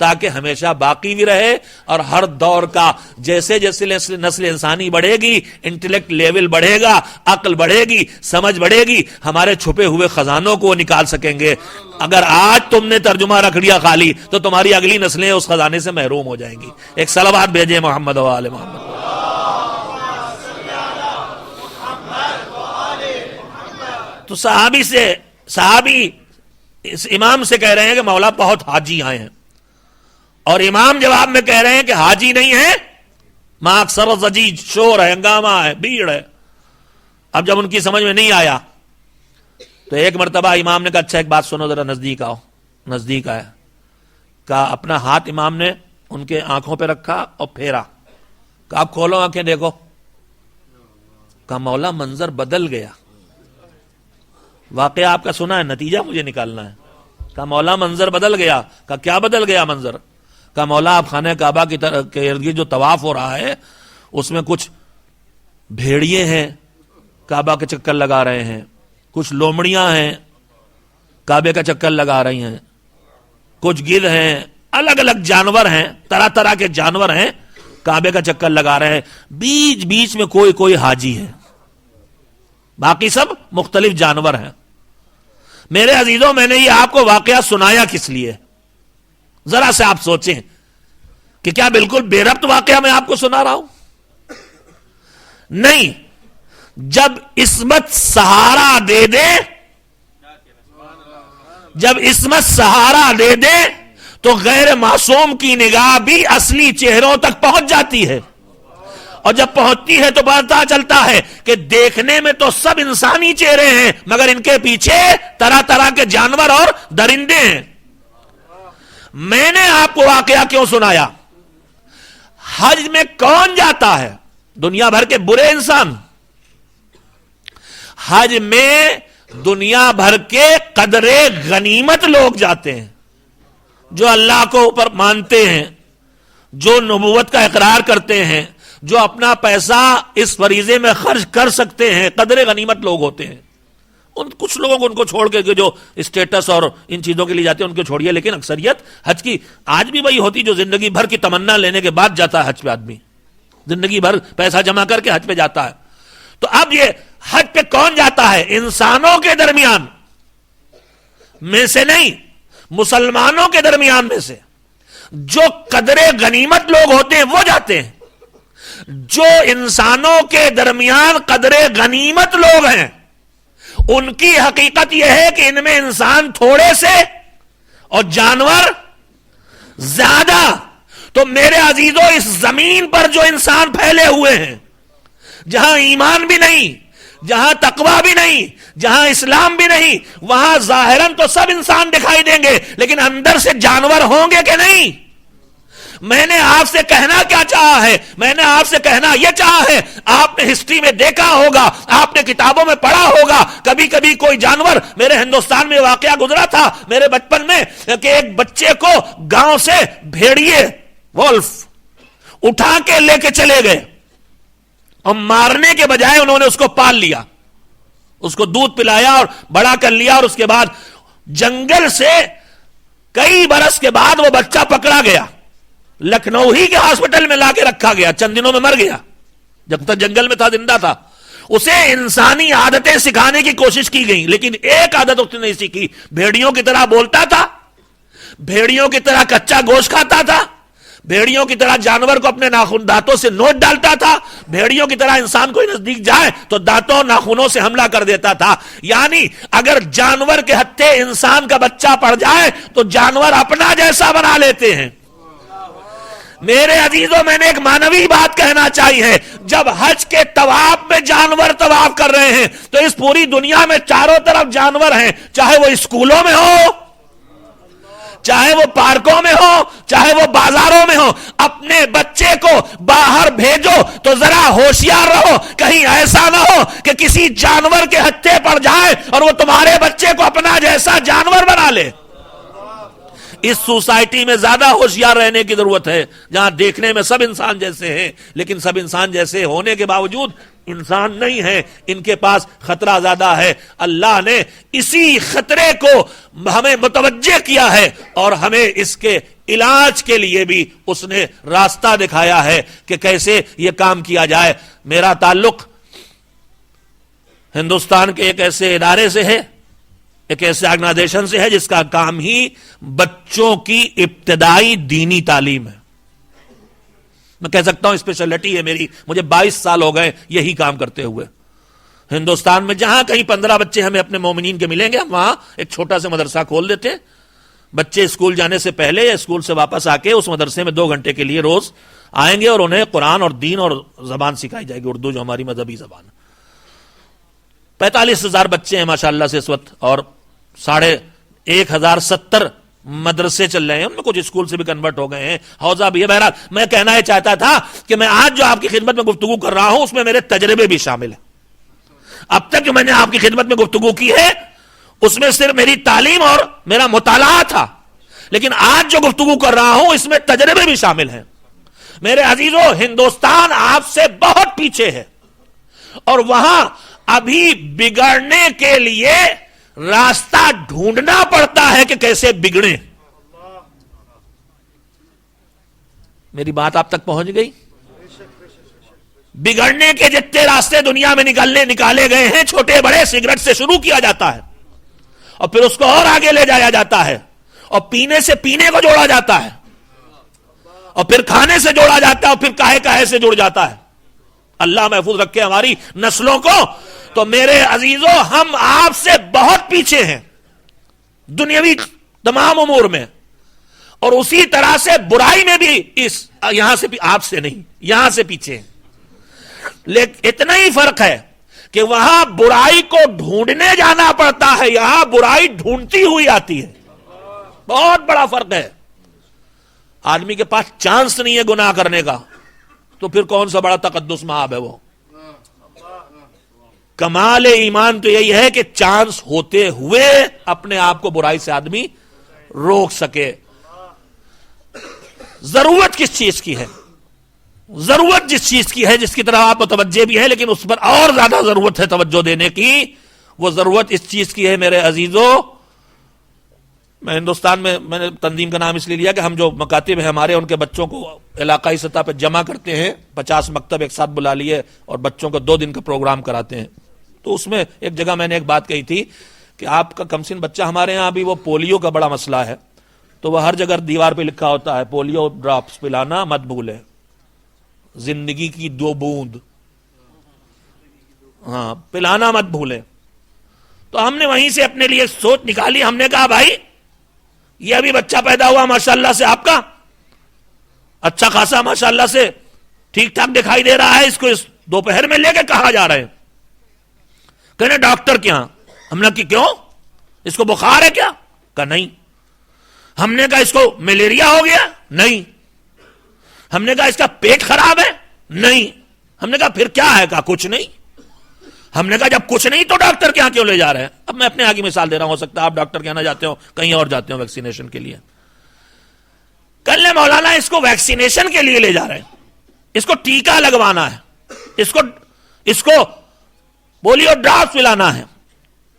تاکہ ہمیشہ باقی بھی رہے، اور ہر دور کا جیسے جیسے نسل انسانی بڑھے گی، انٹلیکٹ لیول بڑھے گا، عقل بڑھے گی، سمجھ بڑھے گی، ہمارے چھپے ہوئے خزانوں کو وہ نکال سکیں گے. اگر آج تم نے ترجمہ رکھ لیا خالی تو تمہاری اگلی نسلیں اس خزانے سے محروم ہو جائیں گی. ایک صلوات بھیجیں محمد و آل محمد. تو صحابی اس امام سے کہہ رہے ہیں کہ مولا بہت حاجی آئے ہیں، اور امام جواب میں کہہ رہے ہیں کہ حاجی نہیں ہے، ماں اکثر زجیج، شور ہے، ہنگامہ ہے، بھیڑ ہے. اب جب ان کی سمجھ میں نہیں آیا تو ایک مرتبہ امام نے کہا اچھا ایک بات سنو، ذرا نزدیک آؤ. نزدیک آیا، کہا اپنا ہاتھ امام نے ان کے آنکھوں پہ رکھا اور پھیرا، کہا آپ کھولو آنکھیں دیکھو. کہا مولا منظر بدل گیا. واقعہ آپ کا سنا ہے، نتیجہ مجھے نکالنا ہے. کہا مولا منظر بدل گیا. کہا کیا بدل گیا منظر؟ کہا مولا آپ خانہ کعبہ کی طرف کے ارد گرد جو طواف ہو رہا ہے اس میں کچھ بھیڑیے ہیں کعبہ کے چکر لگا رہے ہیں، کچھ لومڑیاں ہیں کعبے کا چکر لگا رہی ہیں، کچھ گدھ ہیں، الگ الگ جانور ہیں، طرح طرح کے جانور ہیں کعبے کا چکر لگا رہے ہیں. بیچ بیچ میں کوئی حاجی ہے، باقی سب مختلف جانور ہیں. میرے عزیزوں، میں نے یہ آپ کو واقعہ سنایا کس لیے؟ ذرا سے آپ سوچیں کہ کیا بالکل بے ربط واقعہ میں آپ کو سنا رہا ہوں؟ نہیں. جب عصمت سہارا دے دے، جب عصمت سہارا دے دے تو غیر معصوم کی نگاہ بھی اصلی چہروں تک پہنچ جاتی ہے، اور جب پہنچتی ہے تو پتہ چلتا ہے کہ دیکھنے میں تو سب انسانی چہرے ہیں مگر ان کے پیچھے طرح طرح کے جانور اور درندے ہیں. میں نے آپ کو واقعہ کیوں سنایا؟ حج میں کون جاتا ہے؟ دنیا بھر کے برے انسان. حج میں دنیا بھر کے قدر غنیمت لوگ جاتے ہیں، جو اللہ کو اوپر مانتے ہیں، جو نبوت کا اقرار کرتے ہیں، جو اپنا پیسہ اس فریضے میں خرچ کر سکتے ہیں، قدر غنیمت لوگ ہوتے ہیں. ان کچھ لوگوں کو ان کو چھوڑ کے جو اسٹیٹس اور ان چیزوں کے لیے جاتے ہیں ان کو چھوڑیے، لیکن اکثریت حج کی آج بھی وہی ہوتی جو زندگی بھر کی تمنا لینے کے بعد جاتا ہے حج پہ. آدمی زندگی بھر پیسہ جمع کر کے حج پہ جاتا ہے. تو اب یہ حج پہ کون جاتا ہے؟ انسانوں کے درمیان میں سے نہیں، مسلمانوں کے درمیان میں سے جو قدر غنیمت لوگ ہوتے ہیں وہ جاتے ہیں. جو انسانوں کے درمیان قدر غنیمت لوگ ہیں ان کی حقیقت یہ ہے کہ ان میں انسان تھوڑے سے اور جانور زیادہ. تو میرے عزیزوں، اس زمین پر جو انسان پھیلے ہوئے ہیں، جہاں ایمان بھی نہیں، جہاں تقوی بھی نہیں، جہاں اسلام بھی نہیں، وہاں ظاہراً تو سب انسان دکھائی دیں گے لیکن اندر سے جانور ہوں گے کہ نہیں؟ میں نے آپ سے کہنا کیا چاہا ہے؟ میں نے آپ سے کہنا یہ چاہا ہے، آپ نے ہسٹری میں دیکھا ہوگا، آپ نے کتابوں میں پڑھا ہوگا، کبھی کبھی کوئی جانور، میرے ہندوستان میں واقعہ گزرا تھا میرے بچپن میں کہ ایک بچے کو گاؤں سے بھیڑیے وولف اٹھا کے لے کے چلے گئے اور مارنے کے بجائے انہوں نے اس کو پال لیا، اس کو دودھ پلایا اور بڑا کر لیا، اور اس کے بعد جنگل سے کئی برس کے بعد وہ بچہ پکڑا گیا، لکھنؤ ہی کے ہاسپٹل میں لا کے رکھا گیا، چند دنوں میں مر گیا، جب تک جنگل میں تھا زندہ تھا. اسے انسانی عادتیں سکھانے کی کوشش کی گئی لیکن ایک عادت اس نے نہیں سیکھی. بھیڑیوں کی طرح بولتا تھا، بھیڑیوں کی طرح کچا گوشت کھاتا تھا، بھیڑیوں کی طرح جانور کو اپنے ناخن دانتوں سے نوچ ڈالتا تھا، بھیڑیوں کی طرح انسان کوئی نزدیک جائے تو دانتوں ناخنوں سے حملہ کر دیتا تھا. یعنی اگر جانور کے ہتھے انسان کا بچہ پڑ جائے تو جانور اپنا جیسا بنا لیتے ہیں. میرے عزیزوں میں نے ایک معنوی بات کہنا چاہیے، جب حج کے طواف میں جانور طواف کر رہے ہیں تو اس پوری دنیا میں چاروں طرف جانور ہیں، چاہے وہ اسکولوں میں ہو، چاہے وہ پارکوں میں ہو، چاہے وہ بازاروں میں ہو. اپنے بچے کو باہر بھیجو تو ذرا ہوشیار رہو، کہیں ایسا نہ ہو کہ کسی جانور کے ہتھے پڑ جائے اور وہ تمہارے بچے کو اپنا جیسا جانور بنا لے. اس سوسائٹی میں زیادہ ہوشیار رہنے کی ضرورت ہے، جہاں دیکھنے میں سب انسان جیسے ہیں لیکن سب انسان جیسے ہونے کے باوجود انسان نہیں ہے، ان کے پاس خطرہ زیادہ ہے. اللہ نے اسی خطرے کو ہمیں متوجہ کیا ہے اور ہمیں اس کے علاج کے لیے بھی اس نے راستہ دکھایا ہے کہ کیسے یہ کام کیا جائے. میرا تعلق ہندوستان کے ایک ایسے ادارے سے ہے، ایک ایسے آرگنائزیشن سے ہے جس کا کام ہی بچوں کی ابتدائی دینی تعلیم ہے. میں کہہ سکتا ہوں اسپیشلٹی ہے میری، مجھے 22 سال ہو گئے یہی کام کرتے ہوئے. ہندوستان میں جہاں کہیں 15 بچے ہمیں اپنے مومنین کے ملیں گے، ہم وہاں ایک چھوٹا سا مدرسہ کھول دیتے. بچے اسکول جانے سے پہلے یا اسکول سے واپس آ کے اس مدرسے میں 2 گھنٹے کے لیے روز آئیں گے اور انہیں قرآن اور دین اور زبان سکھائی جائے گی، اردو جو ہماری مذہبی زبان ہے. 45,000 بچے ہیں ماشاءاللہ سے اس وقت، اور 1,070 مدرسے چل رہے ہیں، ان میں کچھ اسکول سے بھی کنورٹ ہو گئے ہیں، حوضہ بھی ہے. بہرحال میں کہنا یہ چاہتا تھا کہ میں آج جو آپ کی خدمت میں گفتگو کر رہا ہوں اس میں میرے تجربے بھی شامل ہیں. اب تک جو میں نے آپ کی خدمت میں گفتگو کی ہے اس میں صرف میری تعلیم اور میرا مطالعہ تھا، لیکن آج جو گفتگو کر رہا ہوں اس میں تجربے بھی شامل ہیں. میرے عزیزو، ہندوستان آپ سے بہت پیچھے ہے اور وہاں ابھی بگڑنے کے لیے راستہ ڈھونڈنا پڑتا ہے کہ کیسے بگڑے. میری بات آپ تک پہنچ گئی؟ بگڑنے کے جتنے راستے دنیا میں نکالے گئے ہیں، چھوٹے بڑے، سگریٹ سے شروع کیا جاتا ہے اور پھر اس کو اور آگے لے جایا جاتا ہے، اور پینے سے پینے کو جوڑا جاتا ہے، اور پھر کھانے سے جوڑا جاتا ہے، اور پھر کاہے سے جڑ جاتا ہے. اللہ محفوظ رکھے ہماری نسلوں کو. تو میرے عزیزوں، ہم آپ سے بہت پیچھے ہیں دنیاوی تمام امور میں، اور اسی طرح سے برائی میں بھی یہاں سے بھی آپ سے نہیں، یہاں سے پیچھے ہیں. لیکن اتنا ہی فرق ہے کہ وہاں برائی کو ڈھونڈنے جانا پڑتا ہے، یہاں برائی ڈھونڈتی ہوئی آتی ہے. بہت بڑا فرق ہے. آدمی کے پاس چانس نہیں ہے گناہ کرنے کا تو پھر کون سا بڑا تقدس مآب ہے وہ. کمال ایمان تو یہی ہے کہ چانس ہوتے ہوئے اپنے آپ کو برائی سے آدمی روک سکے. ضرورت کس چیز کی ہے؟ ضرورت جس چیز کی ہے، جس کی طرح آپ متوجہ بھی ہیں، لیکن اس پر اور زیادہ ضرورت ہے توجہ دینے کی، وہ ضرورت اس چیز کی ہے میرے عزیزو. میں ہندوستان میں نے تنظیم کا نام اس لیے لیا کہ ہم جو مکاتب ہیں ہمارے، ان کے بچوں کو علاقائی سطح پہ جمع کرتے ہیں. 50 مکتب ایک ساتھ بلا لیے اور بچوں کو 2 دن کا پروگرام کراتے ہیں. تو اس میں ایک جگہ میں نے ایک بات کہی تھی کہ آپ کا کمسن بچہ، ہمارے ہاں ابھی وہ پولیو کا بڑا مسئلہ ہے، تو وہ ہر جگہ دیوار پہ لکھا ہوتا ہے پولیو ڈراپس پلانا مت بھولے، زندگی کی 2 بوند پلانا مت بھولے. تو ہم نے وہیں سے اپنے لیے سوچ نکالی. ہم نے کہا بھائی یہ ابھی بچہ پیدا ہوا ماشاءاللہ سے آپ کا اچھا خاصا ماشاءاللہ سے ٹھیک ٹھاک دکھائی دے رہا ہے، اس کو اس دوپہر میں لے کے کہاں جا رہے ہیں؟ کہنے ڈاکٹر کے ہاں. ہم نے کہ کیوں، اس کو بخار ہے کیا؟ کہا نہیں. ہم نے کہا اس کو ملیریا ہو گیا؟ نہیں. ہم نے کہا اس کا پیٹ خراب ہے؟ نہیں. ہم نے کہا پھر کیا ہے؟ کہا کچھ نہیں. ہم نے کہا جب کچھ نہیں تو ڈاکٹر کے ہاں کیوں لے جا رہے ہیں؟ اب میں اپنے آگے مثال دے رہا ہوں، ہو سکتا ہے آپ ڈاکٹر کے ہاں نہ جاتے ہو، کہیں اور جاتے ہو ویکسینیشن کے لیے. کل مولانا اس کو ویکسینیشن کے لیے لے جا رہے ہیں، اس کو ٹیکا لگوانا ہے، اس کو پولیو ڈراپس پلانا ہے،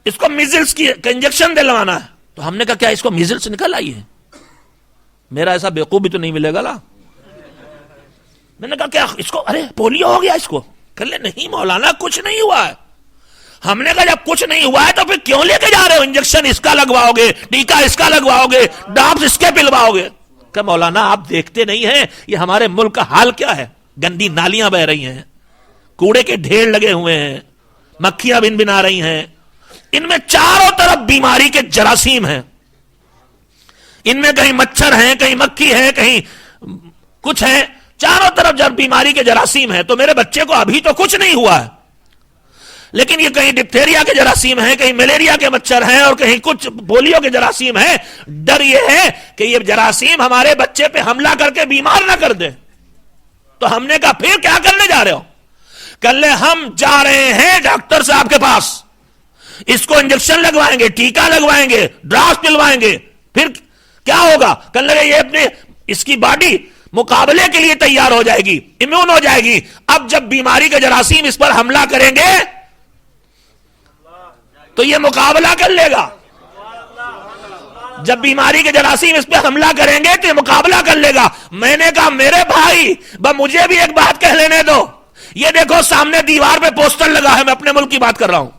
اس کو میزلس کی انجیکشن دلوانا ہے. تو ہم نے کہا کیا اس کو میزلس نکل آئی ہے؟ میرا ایسا بیوقوف بھی تو نہیں ملے گا نا. میں نے کہا کیا اس کو ارے پولیو ہو گیا اس کو؟ کر لے نہیں مولانا کچھ نہیں ہوا ہے. ہم نے کہا جب کچھ نہیں ہوا ہے تو پھر کیوں لے کے جا رہے ہو؟ انجیکشن اس کا لگواؤ گے، ٹیکا اس کا لگواؤ گے، ڈراپس اس کے پلواؤ گے. کہ مولانا آپ دیکھتے نہیں ہیں یہ ہمارے ملک کا حال کیا ہے؟ گندی نالیاں بہ رہی ہیں، کوڑے کے ڈھیر لگے ہوئے ہیں، مکھیاں بن بنا رہی ہیں، ان میں چاروں طرف بیماری کے جراثیم ہیں، ان میں کہیں مچھر ہیں، کہیں مکھی ہے، کہیں کچھ ہیں چاروں طرف جب بیماری کے جراثیم ہیں، تو میرے بچے کو ابھی تو کچھ نہیں ہوا ہے، لیکن یہ کہیں ڈپتھیریا کے جراثیم ہیں، کہیں ملیریا کے مچھر ہیں، اور کہیں کچھ پولیو کے جراثیم ہیں. ڈر یہ ہے کہ یہ جراثیم ہمارے بچے پہ حملہ کر کے بیمار نہ کر دے. تو ہم نے کہا پھر کیا کرنے جا رہے ہو؟ کل ہم جا رہے ہیں ڈاکٹر صاحب کے پاس، اس کو انجیکشن لگوائیں گے، ٹیکا لگوائیں گے، ڈراپس پلوائیں گے. پھر کیا ہوگا؟ کل یہ اپنے اس کی باڈی مقابلے کے لیے تیار ہو جائے گی، امیون ہو جائے گی. اب جب بیماری کے جراثیم اس پر حملہ کریں گے تو یہ مقابلہ کر لے گا. جب بیماری کے جراثیم اس پہ حملہ کریں گے تو یہ مقابلہ کر لے گا. میں نے کہا میرے بھائی مجھے بھی ایک بات کہہ لینے دو. یہ دیکھو سامنے دیوار پہ پوسٹر لگا ہے، میں اپنے ملک کی بات کر رہا ہوں،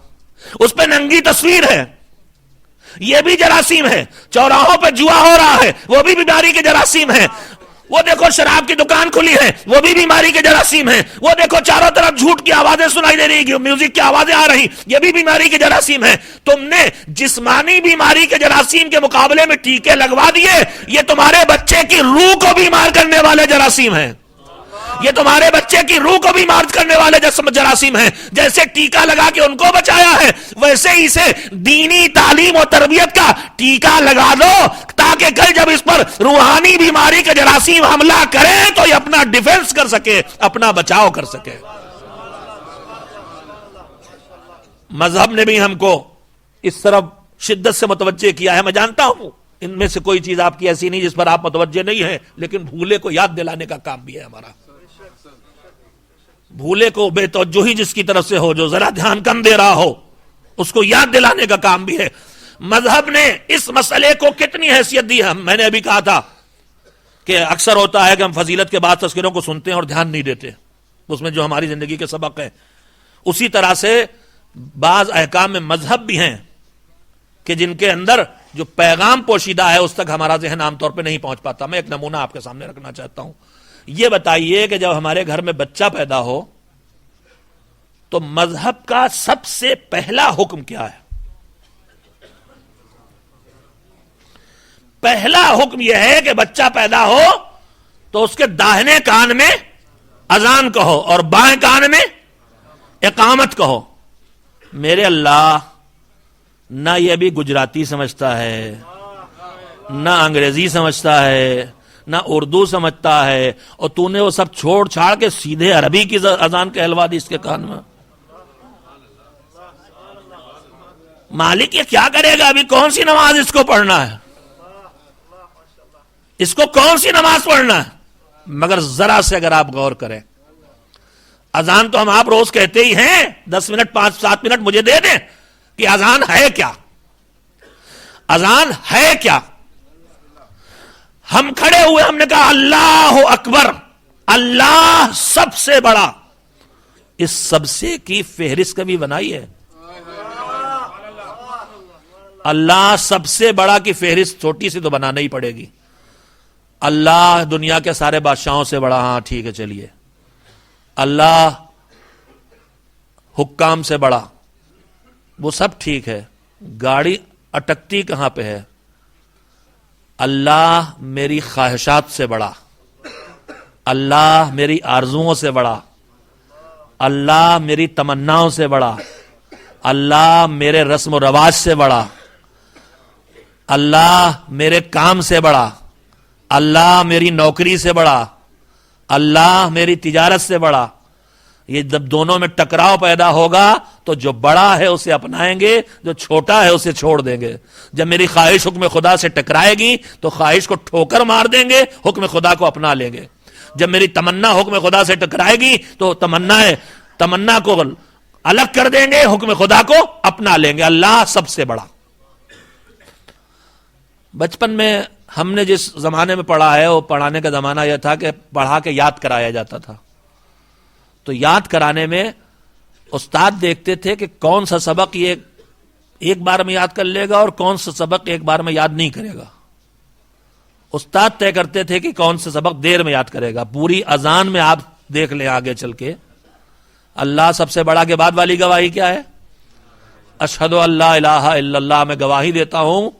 اس پہ ننگی تصویر ہے، یہ بھی جراثیم ہے. چوراہوں پہ جوا ہو رہا ہے، وہ بھی بیماری کے جراثیم ہے. وہ دیکھو شراب کی دکان کھلی ہے، وہ بھی بیماری کے جراثیم ہیں. وہ دیکھو چاروں طرف جھوٹ کی آوازیں سنائی دے رہی، میوزک کی آوازیں آ رہی، یہ بھی بیماری کے جراثیم ہیں. تم نے جسمانی بیماری کے جراثیم کے مقابلے میں ٹیکے لگوا دیے. یہ تمہارے بچے کی روح کو بیمار کرنے والے جراثیم ہیں. یہ تمہارے بچے کی روح کو بیمار کرنے والے جراثیم ہیں. جیسے ٹیکا لگا کے ان کو بچایا ہے، ویسے ہی اسے دینی تعلیم و تربیت کا ٹیکا لگا دو، تاکہ کل جب اس پر روحانی بیماری کے جراثیم حملہ کریں تو یہ اپنا ڈیفنس کر سکے، اپنا بچاؤ کر سکے. مذہب نے بھی ہم کو اس طرف شدت سے متوجہ کیا ہے. میں جانتا ہوں ان میں سے کوئی چیز آپ کی ایسی نہیں جس پر آپ متوجہ نہیں ہیں، لیکن بھولے کو یاد دلانے کا کام بھی ہے ہمارا. بھولے کو بے توجہی جس کی طرف سے ہو، جو ذرا دھیان کم دے رہا ہو، اس کو یاد دلانے کا کام بھی ہے. مذہب نے اس مسئلے کو کتنی حیثیت دی ہے. میں نے ابھی کہا تھا کہ اکثر ہوتا ہے کہ ہم فضیلت کے بعد تذکروں کو سنتے ہیں اور دھیان نہیں دیتے اس میں جو ہماری زندگی کے سبق ہیں. اسی طرح سے بعض احکام میں مذہب بھی ہیں کہ جن کے اندر جو پیغام پوشیدہ ہے اس تک ہمارا ذہن عام طور پہ نہیں پہنچ پاتا. میں ایک نمونہ آپ کے سامنے رکھنا چاہتا ہوں. یہ بتائیے کہ جب ہمارے گھر میں بچہ پیدا ہو تو مذہب کا سب سے پہلا حکم کیا ہے؟ پہلا حکم یہ ہے کہ بچہ پیدا ہو تو اس کے داہنے کان میں اذان کہو اور بائیں کان میں اقامت کہو. میرے اللہ، نہ یہ بھی گجراتی سمجھتا ہے، نہ انگریزی سمجھتا ہے، نہ اردو سمجھتا ہے، اور تو نے وہ سب چھوڑ چھاڑ کے سیدھے عربی کی اذان کہلوا دی اس کے کان میں. مالک یہ کیا کرے گا؟ ابھی کون سی نماز اس کو پڑھنا ہے؟ اس کو کون سی نماز پڑھنا ہے؟ مگر ذرا سے اگر آپ غور کریں، اذان تو ہم آپ روز کہتے ہی ہیں، 10 منٹ 5-7 منٹ مجھے دے دیں کہ اذان ہے کیا، اذان ہے کیا. ہم کھڑے ہوئے، ہم نے کہا اللہ اکبر، اللہ سب سے بڑا. اس سب سے کی فہرست کبھی بنائی ہے؟ اللہ سب سے بڑا کی فہرست چھوٹی سی تو بنانا ہی پڑے گی. اللہ دنیا کے سارے بادشاہوں سے بڑا، ہاں ٹھیک ہے چلیے. اللہ حکام سے بڑا، وہ سب ٹھیک ہے. گاڑی اٹکتی کہاں پہ ہے؟ اللہ میری خواہشات سے بڑا، اللہ میری آرزوؤں سے بڑا، اللہ میری تمناؤں سے بڑا، اللہ میرے رسم و رواج سے بڑا، اللہ میرے کام سے بڑا، اللہ میری نوکری سے بڑا، اللہ میری تجارت سے بڑا. یہ جب دونوں میں ٹکراؤ پیدا ہوگا تو جو بڑا ہے اسے اپنائیں گے، جو چھوٹا ہے اسے چھوڑ دیں گے. جب میری خواہش حکم خدا سے ٹکرائے گی تو خواہش کو ٹھوکر مار دیں گے، حکم خدا کو اپنا لیں گے. جب میری تمنا حکم خدا سے ٹکرائے گی تو تمنا کو الگ کر دیں گے، حکم خدا کو اپنا لیں گے. اللہ سب سے بڑا. بچپن میں ہم نے جس زمانے میں پڑھا ہے، وہ پڑھانے کا زمانہ یہ تھا کہ پڑھا کے یاد کرایا جاتا تھا. تو یاد کرانے میں استاد دیکھتے تھے کہ کون سا سبق یہ ایک بار میں یاد کر لے گا اور کون سا سبق ایک بار میں یاد نہیں کرے گا. استاد طے کرتے تھے کہ کون سا سبق دیر میں یاد کرے گا. پوری اذان میں آپ دیکھ لیں آگے چل کے، اللہ سب سے بڑا کے بعد والی گواہی کیا ہے؟ اشہد ان لا الہ الا اللہ. میں گواہی دیتا ہوں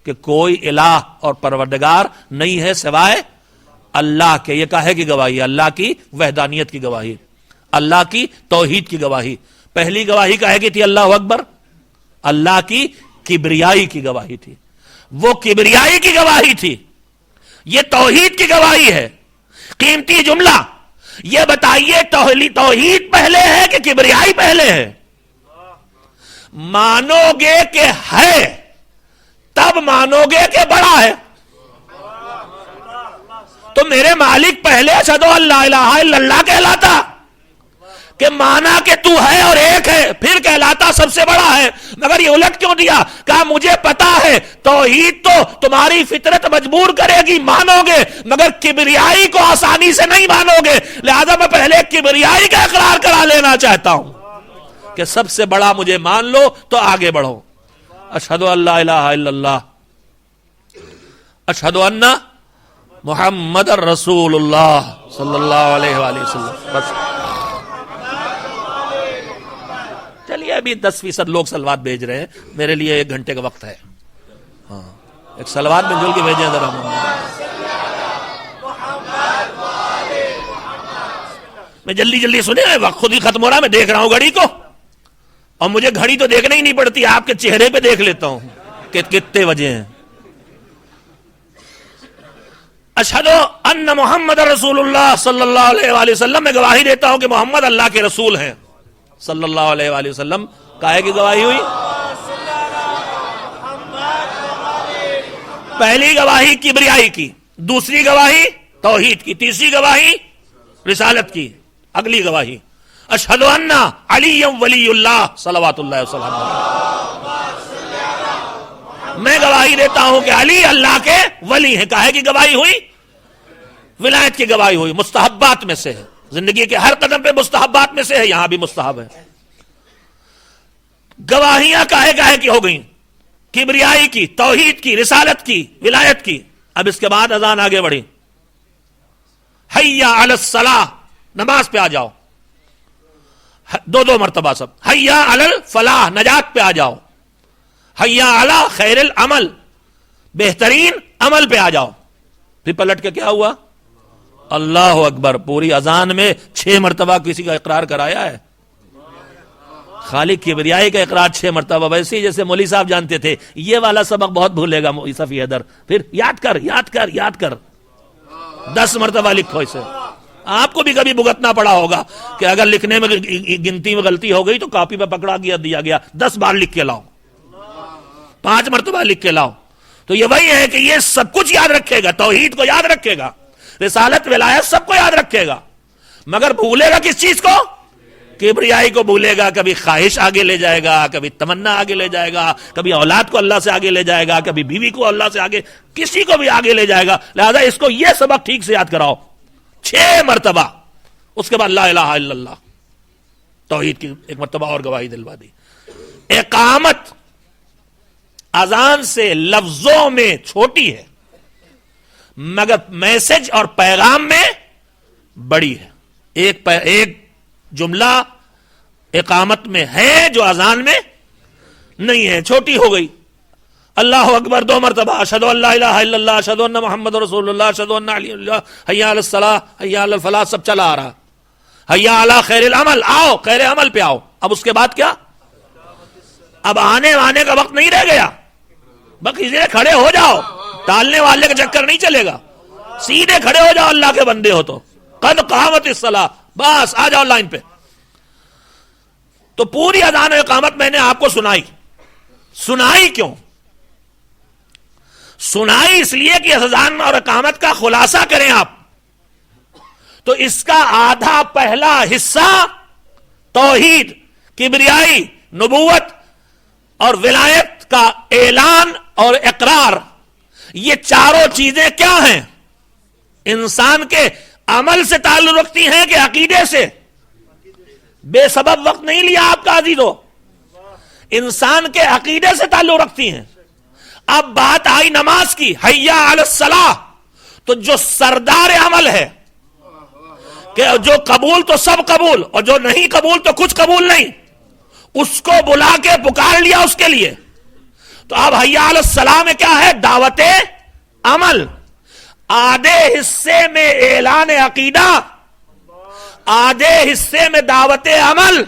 کہ کوئی الہ اور پروردگار نہیں ہے سوائے اللہ کے. یہ کاہے کی گواہی؟ اللہ کی وحدانیت کی گواہی, اللہ کی توحید کی گواہی. پہلی گواہی کاہے کی تھی؟ اللہ اکبر. اللہ کی کبریائی کی گواہی تھی. وہ کبریائی کی گواہی تھی, یہ توحید کی گواہی ہے. قیمتی جملہ. یہ بتائیے توحید پہلے ہے کہ کبریائی پہلے ہے؟ مانو گے کہ ہے تب مانو گے کہ بڑا ہے. تو میرے مالک پہلے اشہدو اللہ الہ الا اللہ کہلاتا, کہ مانا کہ تو ہے اور ایک ہے, پھر کہلاتا سب سے بڑا ہے. مگر یہ الٹ کیوں دیا؟ کہا مجھے پتا ہے توحید تو تمہاری فطرت مجبور کرے گی, مانو گے, مگر کبریائی کو آسانی سے نہیں مانو گے, لہذا میں پہلے کبریائی کا اقرار کرا لینا چاہتا ہوں کہ سب سے بڑا مجھے مان لو تو آگے بڑھو. اشہدو اللہ الہ الا اللہ, اشہدو ان محمد رسول اللہ صلی اللہ علیہ وآلہ وسلم. بس چلیے, ابھی 10% لوگ سلوات بھیج رہے ہیں, میرے لیے 1 گھنٹے کا وقت ہے. ہاں, ایک سلوات میں جل کے بھیجیں ذرا. میں جلدی سنے, وقت خود ہی ختم ہو رہا ہے. میں دیکھ رہا ہوں گھڑی کو, اور مجھے گھڑی تو دیکھنا ہی نہیں پڑتی, آپ کے چہرے پہ دیکھ لیتا ہوں کہ کتنے بجے ہیں. اشہدو ان محمد رسول اللہ صلی اللہ علیہ وآلہ وسلم, میں گواہی دیتا ہوں کہ محمد اللہ کے رسول ہیں صلی اللہ علیہ وآلہ وسلم. کاہے کی گواہی ہوئی؟ پہلی گواہی کبریائی کی, دوسری گواہی توحید کی, تیسری گواہی رسالت کی. اگلی گواہی اشہدو ان علی ولی اللہ صلوات اللہ وسلم. میں گواہی دیتا ہوں کہ علی اللہ کے ولی ہیں. کاہے کی گواہی ہوئی؟ ولایت کی گواہی ہوئی. مستحبات میں سے ہے, زندگی کے ہر قدم پہ مستحبات میں سے ہے, یہاں بھی مستحب ہے. گواہیاں کاہے کی ہو گئیں؟ کبریائی کی, توحید کی, رسالت کی, ولایت کی. اب اس کے بعد اذان آگے بڑھی. حی علی الصلاح, نماز پہ آ جاؤ. 2 مرتبہ سب. حی علی الفلاح, نجات پہ آ جاؤ. حی علی خیر العمل, بہترین عمل پہ آ جاؤ. پھر پلٹ کے کیا ہوا؟ اللہ اکبر. پوری اذان میں 6 مرتبہ کسی کا اقرار کرایا ہے. خالق کبریائی کا اقرار 6 مرتبہ. ویسے ہی جیسے مولوی صاحب جانتے تھے, یہ والا سبق بہت بھولے گا صفی حیدر, پھر یاد کر 10 مرتبہ لکھو اسے. آپ کو بھی کبھی بھگتنا پڑا ہوگا کہ اگر لکھنے میں گنتی میں غلطی ہو گئی تو کاپی پہ پکڑا دیا گیا, 10 بار لکھ کے لاؤ, 5 مرتبہ لکھ کے لاؤ. تو یہ وہی ہے کہ یہ سب کچھ یاد رکھے گا, توحید کو یاد رکھے گا, رسالت ولایت سب کو یاد رکھے گا, مگر بھولے گا کس چیز کو؟ کبریائی کو بھولے گا. کبھی خواہش آگے لے جائے گا, کبھی تمنا آگے لے جائے گا, کبھی اولاد کو اللہ سے آگے لے جائے گا, کبھی بیوی کو اللہ سے آگے, کسی کو بھی آگے لے جائے گا. لہذا اس کو یہ سبق ٹھیک سے یاد کراؤ 6 مرتبہ. اس کے بعد لا الہ الا اللہ, توحید کی 1 مرتبہ اور گواہی دلوا دی. اقامت اذان سے لفظوں میں چھوٹی ہے, مگر میسج اور پیغام میں بڑی ہے. ایک جملہ اقامت میں ہے جو اذان میں نہیں ہے, چھوٹی ہو گئی. اللہ اکبر 2 مرتبہ, اشہدو ان لا الہ الا اللہ, اشہدو ان محمد رسول اللہ, اشہدو ان علی اللہ, حی علی الصلاح, حی علی الفلاح, سب چلا آ رہا. حی علی خیر العمل, آؤ خیر عمل پہ آؤ. اب اس کے بعد کیا؟ اب آنے کا وقت نہیں رہ گیا. بس اسی کھڑے ہو جاؤ, ٹالنے والے کا چکر نہیں چلے گا, سیدھے کھڑے ہو جاؤ. اللہ کے بندے ہو تو قد قامت الصلاح, بس آ جاؤ لائن پہ. تو پوری اذان و اقامت میں نے آپ کو سنائی کیوں؟ سنائی اس لیے کہ اذان اور اقامت کا خلاصہ کریں آپ. تو اس کا آدھا پہلا حصہ توحید, کبریائی, نبوت اور ولایت کا اعلان اور اقرار. یہ چاروں چیزیں کیا ہیں؟ انسان کے عمل سے تعلق رکھتی ہیں کہ عقیدے سے؟ بے سبب وقت نہیں لیا آپ کا عزیزو, انسان کے عقیدے سے تعلق رکھتی ہیں. اب بات آئی نماز کی, حی علی الصلاح, تو جو سردار عمل ہے کہ جو قبول تو سب قبول, اور جو نہیں قبول تو کچھ قبول نہیں, اس کو بلا کے پکار لیا اس کے لیے. تو اب حی علی الصلاح میں کیا ہے؟ دعوت عمل. آدھے حصے میں اعلان عقیدہ، آدھے حصے میں دعوت عمل.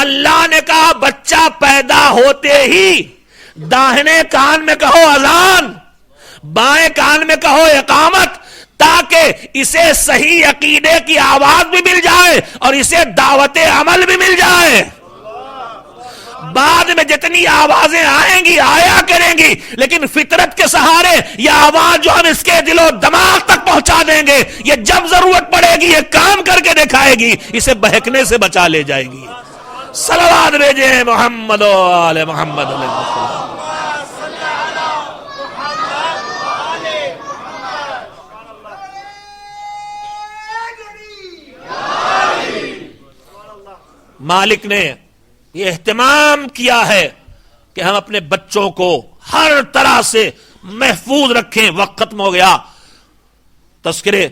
اللہ نے کہا بچہ پیدا ہوتے ہی داہنے کان میں کہو اذان، بائیں کان میں کہو اقامت، تاکہ اسے صحیح عقیدے کی آواز بھی مل جائے اور اسے دعوت عمل بھی مل جائے. بعد میں جتنی آوازیں آئیں گی آیا کریں گی، لیکن فطرت کے سہارے یہ آواز جو ہم اس کے دل و دماغ تک پہنچا دیں گے، یہ جب ضرورت پڑے گی یہ کام کر کے دکھائے گی، اسے بہکنے سے بچا لے جائے گی. صلوات بھیجیں محمد و آل محمد علیہ السلام. مالک نے یہ اہتمام کیا ہے کہ ہم اپنے بچوں کو ہر طرح سے محفوظ رکھیں. وقت ختم ہو گیا. تذکرے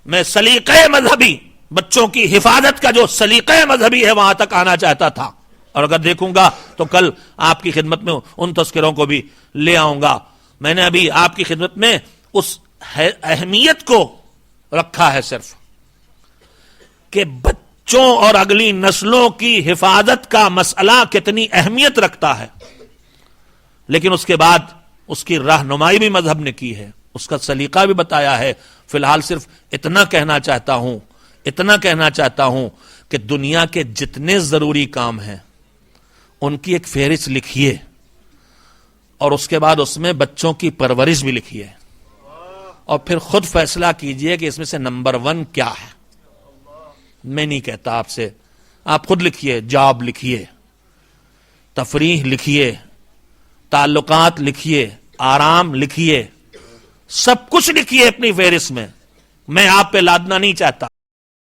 میں سلیقہ مذہبی، بچوں کی حفاظت کا جو سلیقہ مذہبی ہے وہاں تک آنا چاہتا تھا، اور اگر دیکھوں گا تو کل آپ کی خدمت میں ان تذکروں کو بھی لے آؤں گا. میں نے ابھی آپ کی خدمت میں اس اہمیت کو رکھا ہے صرف کہ بچوں اور اگلی نسلوں کی حفاظت کا مسئلہ کتنی اہمیت رکھتا ہے، لیکن اس کے بعد اس کی رہنمائی بھی مذہب نے کی ہے، اس کا سلیقہ بھی بتایا ہے. فی الحال صرف اتنا کہنا چاہتا ہوں کہ دنیا کے جتنے ضروری کام ہیں ان کی ایک فہرست لکھیے، اور اس کے بعد اس میں بچوں کی پرورش بھی لکھیے، اور پھر خود فیصلہ کیجئے کہ اس میں سے نمبر 1 کیا ہے. میں نہیں کہتا آپ سے، آپ خود لکھیے. جاب لکھیے، تفریح لکھیے، تعلقات لکھیے، آرام لکھیے، سب کچھ لکھیے اپنی فہرست میں. میں آپ پہ لادنا نہیں چاہتا.